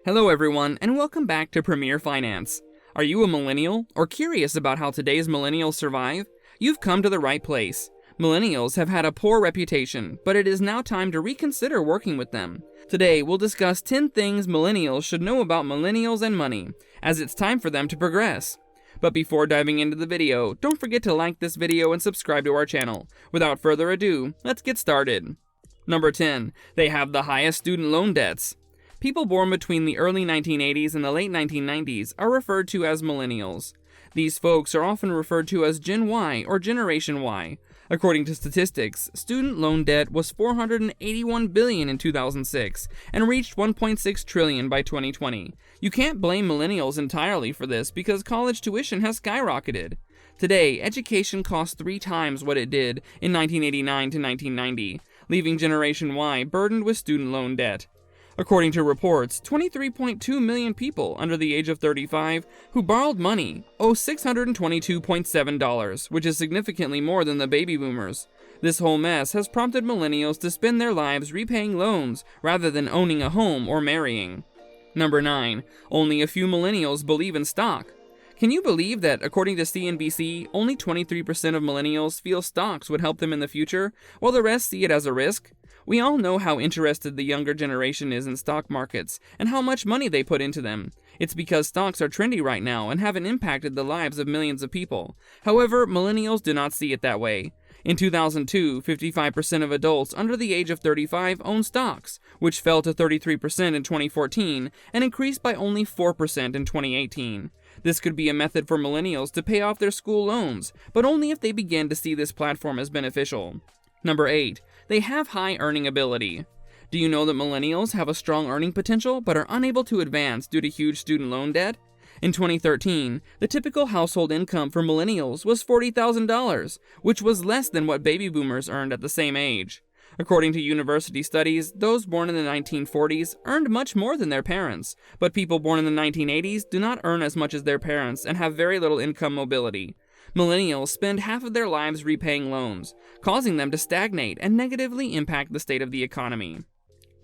Hello everyone, and welcome back to Premier Finance. Are you a millennial, or curious about how today's millennials survive? You've come to the right place. Millennials have had a poor reputation, but it is now time to reconsider working with them. Today, we'll discuss 10 things millennials should know about millennials and money, as it's time for them to progress. But before diving into the video, don't forget to like this video and subscribe to our channel. Without further ado, let's get started. Number 10. They have the highest student loan debts. People born between the early 1980s and the late 1990s are referred to as millennials. These folks are often referred to as Gen Y or Generation Y. According to statistics, student loan debt was $481 billion in 2006 and reached $1.6 trillion by 2020. You can't blame millennials entirely for this because college tuition has skyrocketed. Today, education costs 3 times what it did in 1989 to 1990, leaving Generation Y burdened with student loan debt. According to reports, 23.2 million people under the age of 35 who borrowed money owe $622.7, which is significantly more than the baby boomers. This whole mess has prompted millennials to spend their lives repaying loans rather than owning a home or marrying. Number 9. Only a few millennials believe in stock. Can you believe that, according to CNBC, only 23% of millennials feel stocks would help them in the future, while the rest see it as a risk? We all know how interested the younger generation is in stock markets, and how much money they put into them. It's because stocks are trendy right now and haven't impacted the lives of millions of people. However, millennials do not see it that way. In 2002, 55% of adults under the age of 35 owned stocks, which fell to 33% in 2014 and increased by only 4% in 2018. This could be a method for millennials to pay off their school loans, but only if they begin to see this platform as beneficial. Number 8. They have high earning ability. Do you know that millennials have a strong earning potential but are unable to advance due to huge student loan debt? In 2013, the typical household income for millennials was $40,000, which was less than what baby boomers earned at the same age. According to university studies, those born in the 1940s earned much more than their parents, but people born in the 1980s do not earn as much as their parents and have very little income mobility. Millennials spend half of their lives repaying loans, causing them to stagnate and negatively impact the state of the economy.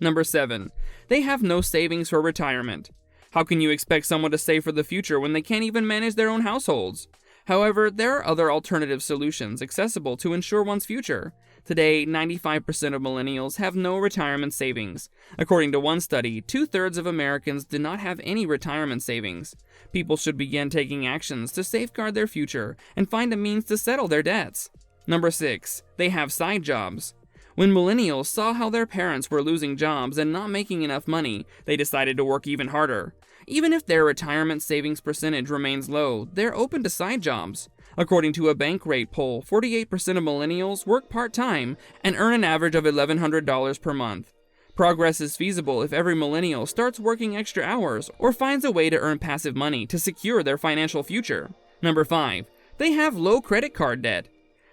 Number 7. They have no savings for retirement. How can you expect someone to save for the future when they can't even manage their own households? However, there are other alternative solutions accessible to ensure one's future. Today, 95% of millennials have no retirement savings. According to one study, 2/3 of Americans do not have any retirement savings. People should begin taking actions to safeguard their future and find a means to settle their debts. Number 6. They have side jobs. When millennials saw how their parents were losing jobs and not making enough money, they decided to work even harder. Even if their retirement savings percentage remains low, they're open to side jobs. According to a Bankrate poll, 48% of millennials work part-time and earn an average of $1,100 per month. Progress is feasible if every millennial starts working extra hours or finds a way to earn passive money to secure their financial future. Number 5. They have low credit card debt.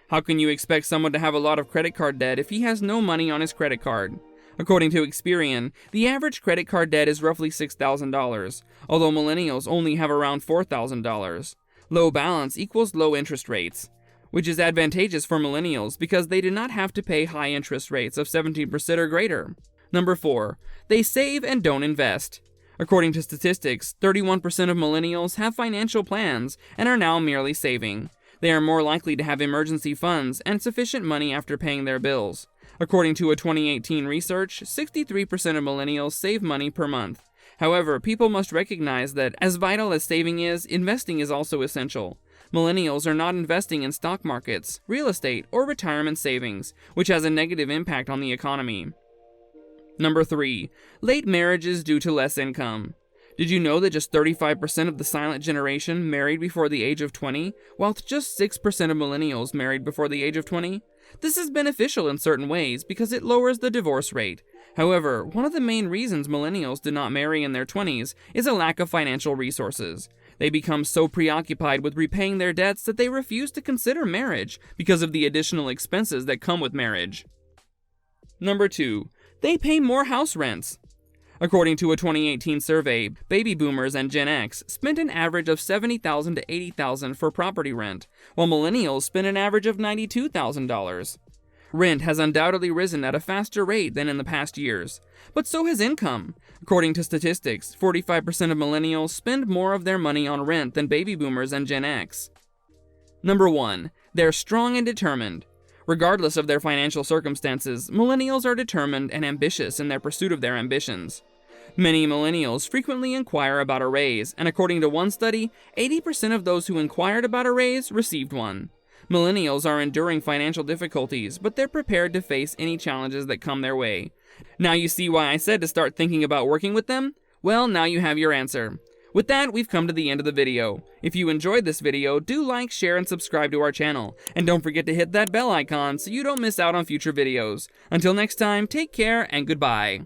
How can you expect someone to have a lot of credit card debt if he has no money on his credit card? According to Experian, the average credit card debt is roughly $6,000, although millennials only have around $4,000. Low balance equals low interest rates, which is advantageous for millennials because they do not have to pay high interest rates of 17% or greater. Number 4. They save and don't invest. According to statistics, 31% of millennials have financial plans and are now merely saving. They are more likely to have emergency funds and sufficient money after paying their bills. According to a 2018 research, 63% of millennials save money per month. However, people must recognize that, as vital as saving is, investing is also essential. Millennials are not investing in stock markets, real estate, or retirement savings, which has a negative impact on the economy. Number 3. Late marriages due to less income. Did you know that just 35% of the silent generation married before the age of 20, while just 6% of millennials married before the age of 20? This is beneficial in certain ways because it lowers the divorce rate. However, one of the main reasons millennials do not marry in their 20s is a lack of financial resources. They become so preoccupied with repaying their debts that they refuse to consider marriage because of the additional expenses that come with marriage. Number 2. They pay more house rents. According to a 2018 survey, baby boomers and Gen X spent an average of $70,000 to $80,000 for property rent, while millennials spent an average of $92,000. Rent has undoubtedly risen at a faster rate than in the past years, but so has income. According to statistics, 45% of millennials spend more of their money on rent than baby boomers and Gen X. Number 1. They're strong and determined. Regardless of their financial circumstances, millennials are determined and ambitious in their pursuit of their ambitions. Many millennials frequently inquire about a raise, and according to one study, 80% of those who inquired about a raise received one. Millennials are enduring financial difficulties, but they're prepared to face any challenges that come their way. Now you see why I said to start thinking about working with them? Well, now you have your answer. With that, we've come to the end of the video. If you enjoyed this video, do like, share, and subscribe to our channel. And don't forget to hit that bell icon so you don't miss out on future videos. Until next time, take care and goodbye.